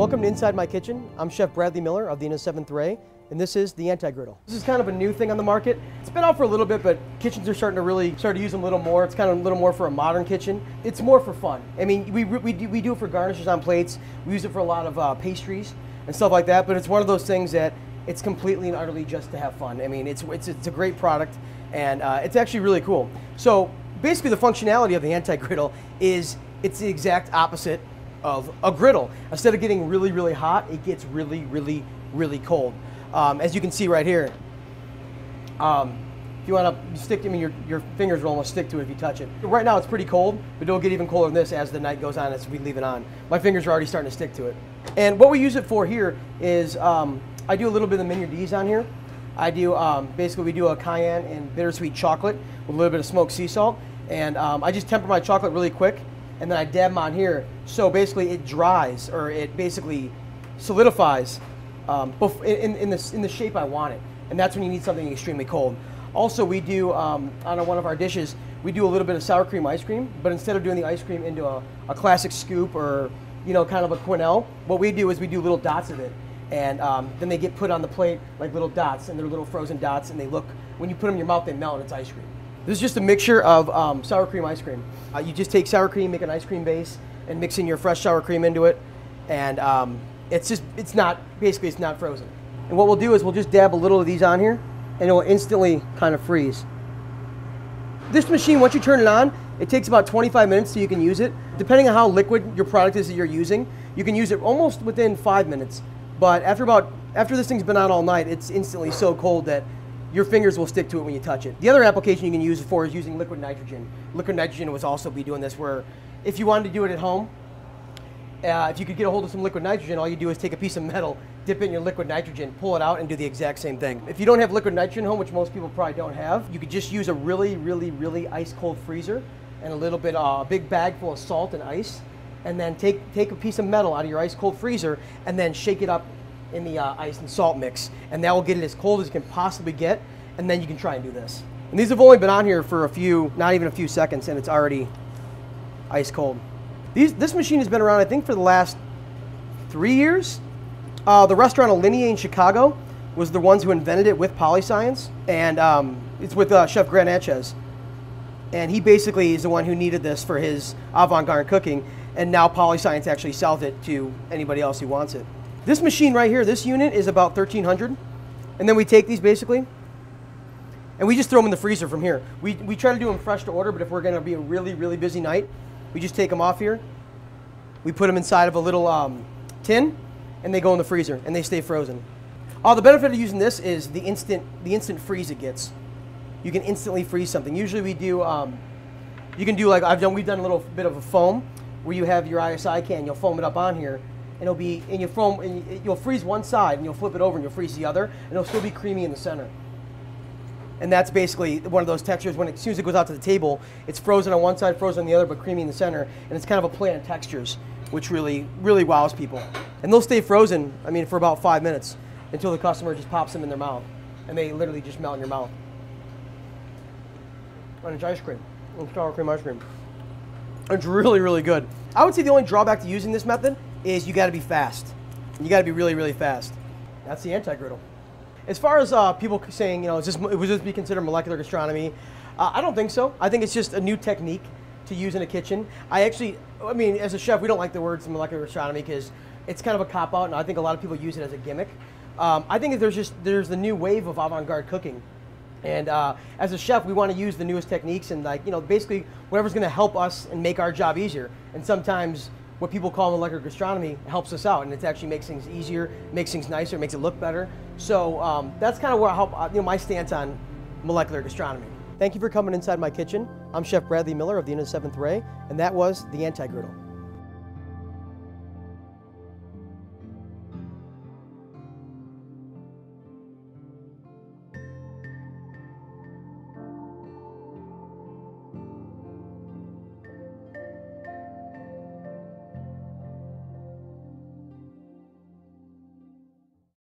Welcome to Inside My Kitchen. I'm Chef Bradley Miller of the Inner 7th Ray, and this is the Anti-Griddle. This is kind of a new thing on the market. It's been out for a little bit, but kitchens are starting to use them a little more. It's kind of a little more for a modern kitchen. It's more for fun. I mean, we do it for garnishes on plates. We use it for a lot of pastries and stuff like that, but it's one of those things that it's completely and utterly just to have fun. I mean, it's a great product, and it's actually really cool. So basically the functionality of the Anti-Griddle is it's the exact opposite of a griddle. Instead of getting really, really hot, it gets really, really, really cold. As you can see right here, if you want to stick, I mean, your fingers will almost stick to it if you touch it. Right now it's pretty cold, but it'll get even colder than this as the night goes on, as we leave it on. My fingers are already starting to stick to it. And what we use it for here is, I do a little bit of the Minier D's on here. I do, basically we do a cayenne and bittersweet chocolate with a little bit of smoked sea salt. And I just temper my chocolate really quick, and then I dab them on here. So basically it dries, or it basically solidifies in the shape I want it. And that's when you need something extremely cold. Also, we do, on one of our dishes, we do a little bit of sour cream ice cream, but instead of doing the ice cream into a classic scoop or, you know, kind of a quenelle, what we do is we do little dots of it. And then they get put on the plate like little dots, and they're little frozen dots, and they look, when you put them in your mouth, they melt, and it's ice cream. This is just a mixture of sour cream ice cream. You just take sour cream, make an ice cream base, and mix in your fresh sour cream into it. And it's not frozen. And what we'll do is we'll just dab a little of these on here, and it will instantly kind of freeze. This machine, once you turn it on, it takes about 25 minutes so you can use it. Depending on how liquid your product is that you're using, you can use it almost within 5 minutes. But after this thing's been on all night, it's instantly so cold that your fingers will stick to it when you touch it. The other application you can use it for is using liquid nitrogen. Liquid nitrogen would also be doing this, where if you wanted to do it at home, if you could get a hold of some liquid nitrogen, all you do is take a piece of metal, dip it in your liquid nitrogen, pull it out, and do the exact same thing. If you don't have liquid nitrogen at home, which most people probably don't have, you could just use a really, really, really ice cold freezer and a little bit, a big bag full of salt and ice, and then take a piece of metal out of your ice cold freezer and then shake it up in the ice and salt mix, and that will get it as cold as you can possibly get, and then you can try and do this. And these have only been on here for not even a few seconds, and it's already ice cold. This machine has been around, I think, for the last 3 years. The restaurant Alinea in Chicago was the ones who invented it with PolyScience, and it's with Chef Grant Natchez. And he basically is the one who needed this for his avant-garde cooking, and now PolyScience actually sells it to anybody else who wants it. This machine right here, this unit is about $1,300, and then we take these basically, and we just throw them in the freezer from here. We try to do them fresh to order, but if we're going to be a really, really busy night, we just take them off here. We put them inside of a little tin, and they go in the freezer, and they stay frozen. The benefit of using this is the instant freeze it gets. You can instantly freeze something. Usually we do, you can do like we've done a little bit of a foam, where you have your ISI can, you'll foam it up on here, and it'll be, and you'll freeze one side, and you'll flip it over, and you'll freeze the other, and it'll still be creamy in the center. And that's basically one of those textures. As soon as it goes out to the table, it's frozen on one side, frozen on the other, but creamy in the center, and it's kind of a play on textures, which really, really wows people. And they'll stay frozen, I mean, for about 5 minutes, until the customer just pops them in their mouth, and they literally just melt in your mouth. And it's ice cream, it's sour cream ice cream. It's really, really good. I would say the only drawback to using this method is you got to be fast. You got to be really, really fast. That's the Anti-Griddle. As far as people saying, you know, would this be considered molecular gastronomy? I don't think so. I think it's just a new technique to use in a kitchen. I mean, as a chef, we don't like the words molecular gastronomy because it's kind of a cop-out, and I think a lot of people use it as a gimmick. I think there's the new wave of avant-garde cooking. And as a chef, we want to use the newest techniques and, like, you know, basically whatever's going to help us and make our job easier. And sometimes what people call molecular gastronomy helps us out, and it actually makes things easier, makes things nicer, makes it look better. So that's kind of where I help, you know, my stance on molecular gastronomy. Thank you for coming inside my kitchen. I'm Chef Bradley Miller of the Inner 7th Ray, and that was the Anti-Griddle.